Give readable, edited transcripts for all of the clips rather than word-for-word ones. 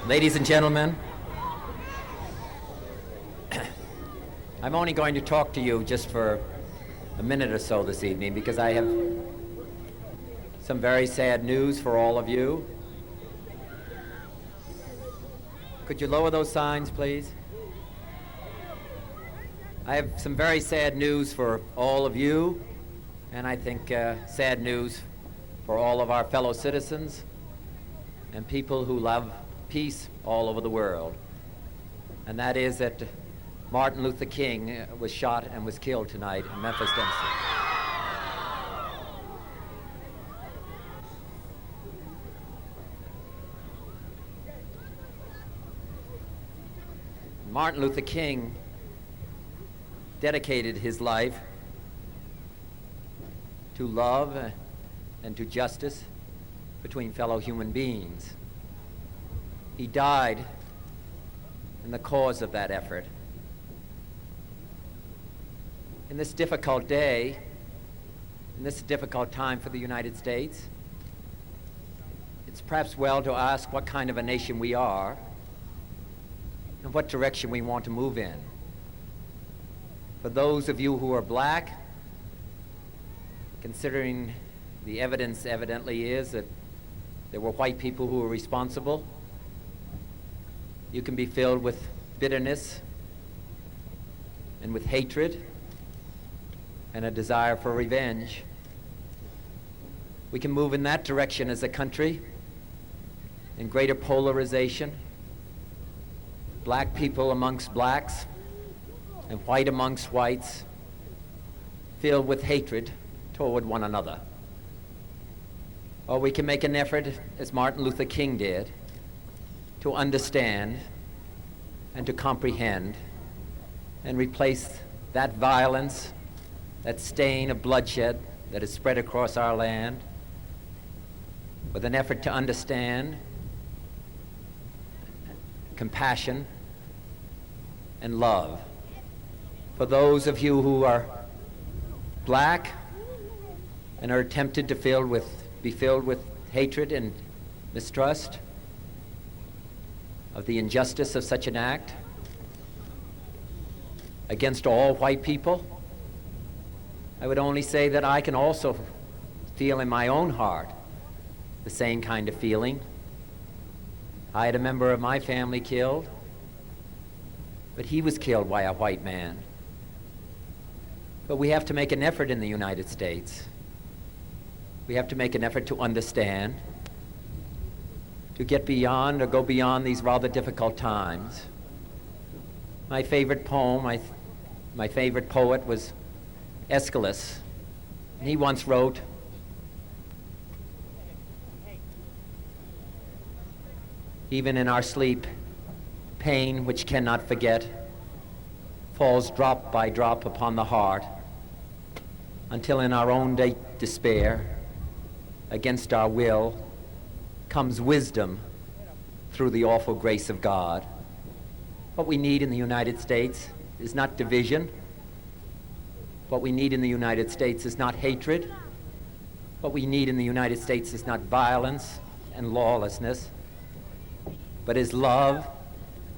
Ladies and gentlemen, I'm only going to talk to you just for a minute or so this evening because I have some very sad news for all of you. Could you lower those signs, please? I have some very sad news for all of you, and I think sad news for all of our fellow citizens and people who love peace all over the world. And that is that Martin Luther King was shot and was killed tonight in Memphis, Tennessee. Martin Luther King dedicated his life to love and to justice between fellow human beings. He died in the cause of that effort. In this difficult day, in this difficult time for the United States, it's perhaps well to ask what kind of a nation we are and what direction we want to move in. For those of you who are black, considering the evidence evidently is that there were white people who were responsible, you can be filled with bitterness and with hatred and a desire for revenge. We can move in that direction as a country, in greater polarization, black people amongst blacks and white amongst whites, filled with hatred toward one another. Or we can make an effort, as Martin Luther King did, to understand and to comprehend and replace that violence, that stain of bloodshed that is spread across our land with an effort to understand, compassion, and love. For those of you who are black and are tempted to be filled with hatred and mistrust of the injustice of such an act against all white people, I would only say that I can also feel in my own heart the same kind of feeling. I had a member of my family killed, but he was killed by a white man. But we have to make an effort in the United States. We have to make an effort to understand, to get beyond or go beyond these rather difficult times. My favorite poem, my favorite poet was Aeschylus, and he once wrote, "Even in our sleep, pain which cannot forget falls drop by drop upon the heart, until in our own despair, against our will, comes wisdom through the awful grace of God." What we need in the United States is not division. What we need in the United States is not hatred. What we need in the United States is not violence and lawlessness, but is love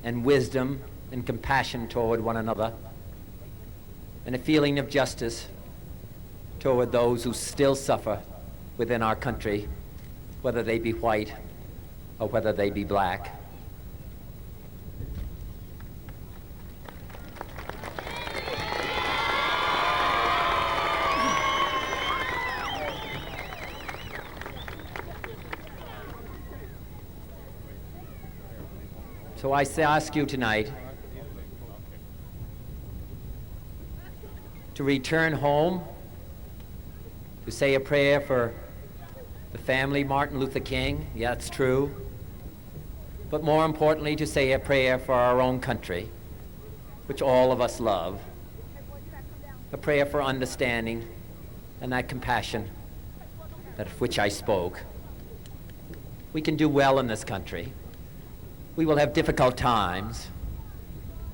and wisdom and compassion toward one another, and a feeling of justice toward those who still suffer within our country, whether they be white or whether they be black. So I ask you tonight to return home, to say a prayer for the family Martin Luther King. Yeah, it's true. But more importantly, to say a prayer for our own country, which all of us love. A prayer for understanding and that compassion of which I spoke. We can do well in this country. We will have difficult times.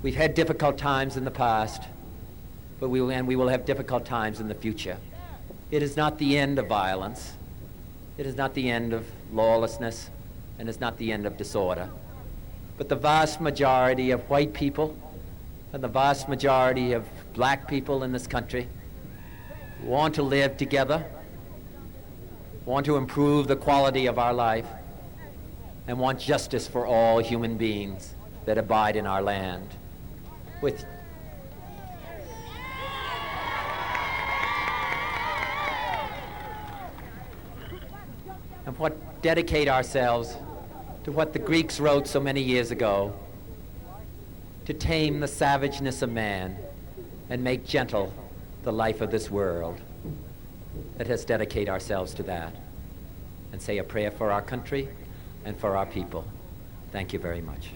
We've had difficult times in the past, but we will have difficult times in the future. It is not the end of violence. It is not the end of lawlessness, and it's not the end of disorder. but the vast majority of white people and the vast majority of black people in this country want to live together, want to improve the quality of our life, and want justice for all human beings that abide in our land. And what dedicate ourselves to what the Greeks wrote so many years ago, to tame the savageness of man and make gentle the life of this world. Let us dedicate ourselves to that and say a prayer for our country and for our people. Thank you very much.